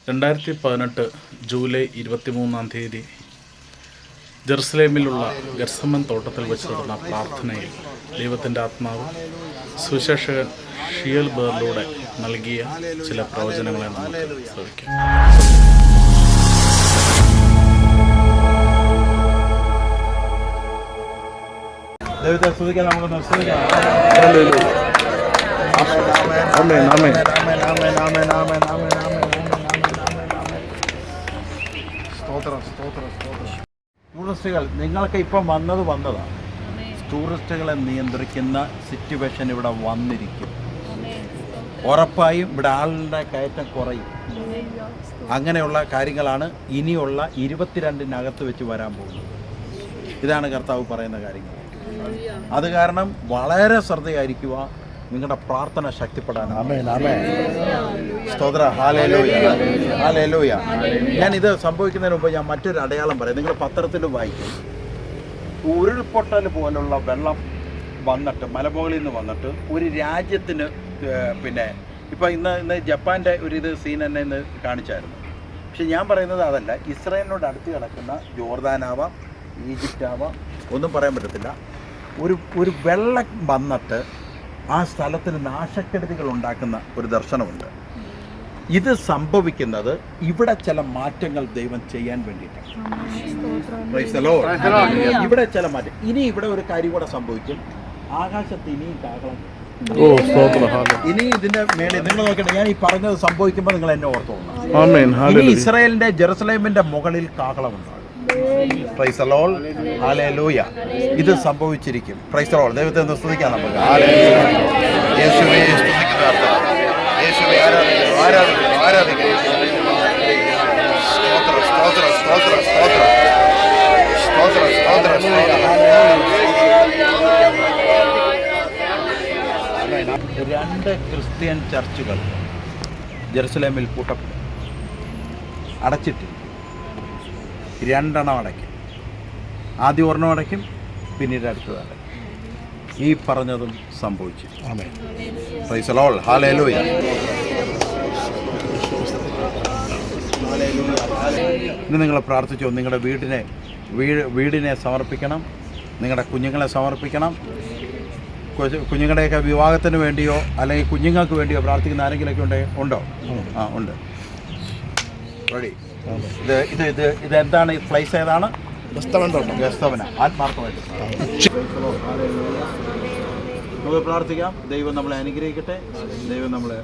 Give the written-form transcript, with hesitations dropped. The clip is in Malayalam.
2018 ജൂലൈ 23 ജെറുസലേമിലുള്ള ഗെത്സമൻ തോട്ടത്തിൽ വെച്ച് നടന്ന പ്രാർത്ഥനയിൽ ദൈവത്തിൻ്റെ ആത്മാവ് സുവിശേഷകൻ ഷിയൽ ബേറിലൂടെ നൽകിയ ചില പ്രവചനങ്ങളെ നമുക്ക് ശ്രമിക്കാം. ദൈവത്തെ സ്തുതിക്കാൻ നമുക്ക് സ്തുതിക്കാം. ടൂറിസ്റ്റുകൾ നിങ്ങൾക്ക് ഇപ്പം വന്നതാണ്. ടൂറിസ്റ്റുകളെ നിയന്ത്രിക്കുന്ന സിറ്റുവേഷൻ ഇവിടെ വന്നിരിക്കും. ഉറപ്പായും ഇവിടെ ആളുടെ കയറ്റം കുറയും. അങ്ങനെയുള്ള കാര്യങ്ങളാണ് ഇനിയുള്ള 22-നകത്ത് വെച്ച് വരാൻ പോകുന്നത്. ഇതാണ് കർത്താവ് പറയുന്ന കാര്യങ്ങൾ. അത് കാരണം വളരെ ശ്രദ്ധയായിരിക്കുക. നിങ്ങളുടെ പ്രാർത്ഥന ശക്തിപ്പെടാൻ. സ്തോത്ര. Hallelujah, hallelujah. ഞാനിത് സംഭവിക്കുന്നതിന് മുമ്പ് ഞാൻ മറ്റൊരു അടയാളം പറയാം. നിങ്ങൾ പത്രത്തിൽ വായിക്കും, ഉരുൾപൊട്ടൽ പോലുള്ള വെള്ളം വന്നിട്ട് മലമുകളിൽ നിന്ന് വന്നിട്ട് ഒരു രാജ്യത്തിന് ഇപ്പം ഇന്ന് ജപ്പാൻ്റെ ഒരു സീൻ തന്നെ ഇന്ന് കാണിച്ചായിരുന്നു. പക്ഷെ ഞാൻ പറയുന്നത് അതല്ല. ഇസ്രായേലിനോട് അടുത്ത് കിടക്കുന്ന ജോർദാനാവാം, ഈജിപ്റ്റാവാം, ഒന്നും പറയാൻ പറ്റത്തില്ല. ഒരു വെള്ളം വന്നിട്ട് ആ സ്ഥലത്തിന് നാശക്കെടുതികൾ ഉണ്ടാക്കുന്ന ഒരു ദർശനമുണ്ട്. ഇത് സംഭവിക്കുന്നത് ഇവിടെ ചില മാറ്റങ്ങൾ ദൈവം ചെയ്യാൻ വേണ്ടിയിട്ടാണ്. ഇവിടെ ചില മാറ്റം. ഇനി ഇവിടെ ഒരു കാര്യം കൂടെ സംഭവിക്കും. ആകാശത്ത് ഇനിയും കാഹളം. ഇനി ഇതിന്റെ മേലെ നിങ്ങൾ നോക്കട്ടെ. ഞാൻ ഈ പറഞ്ഞത് സംഭവിക്കുമ്പോൾ നിങ്ങൾ എന്നെ ഓർത്തോളണം. ഇനി ഇസ്രായേലിന്റെ ജെറുസലേമിന്റെ മുകളിൽ കാഹളമുണ്ടാകും. Praise the Lord, hallelujah. ഇത് സംഭവിച്ചിരിക്കും. Price the Lord. ദൈവത്തെ ഒന്ന് സ്തുതിക്കാം നമുക്ക്. ഹല്ലേലൂയ. യേശുവേ സ്തുതിക്കുന്ന കർത്താവേ, യേശുവേ ആരാധിക്കുന്നു, ആരാധിക്കുന്നു, ആരാധിക്കുന്നു. സ്തോത്രം, സ്തോത്രം, സ്തോത്രം, സ്തോത്രം, സ്തോത്രം, സ്തോത്രം, സ്തോത്രം. 2 ക്രിസ്ത്യൻ ചർച്ചുകൾ ജെറുസലേമിൽ പൂട്ടപ്പെട്ടു, അടച്ചിട്ടില്ല. 2 അടയ്ക്കും. ആദ്യം 1 അടയ്ക്കും, പിന്നീട് അടുത്തത് അടയ്ക്കും. ഈ പറഞ്ഞതും സംഭവിച്ചു. Price the Lord, hallelujah. ഇന്ന് നിങ്ങൾ പ്രാർത്ഥിച്ചോ. നിങ്ങളുടെ വീടിനെ സമർപ്പിക്കണം. നിങ്ങളുടെ കുഞ്ഞുങ്ങളെ സമർപ്പിക്കണം. കുഞ്ഞുങ്ങളുടെയൊക്കെ വിവാഹത്തിന് വേണ്ടിയോ അല്ലെങ്കിൽ കുഞ്ഞുങ്ങൾക്ക് വേണ്ടിയോ പ്രാർത്ഥിക്കുന്ന ആരെങ്കിലുമൊക്കെ ഉണ്ടോ? ഉണ്ട്. റെഡി. ഇതെന്താണ്? ഈ പ്ലേസ് ഏതാണ്? ഗസ്തവന. ആത്മാർത്ഥമായിട്ട് നമുക്ക് പ്രാർത്ഥിക്കാം. ദൈവം നമ്മളെ അനുഗ്രഹിക്കട്ടെ. ദൈവം നമ്മളെ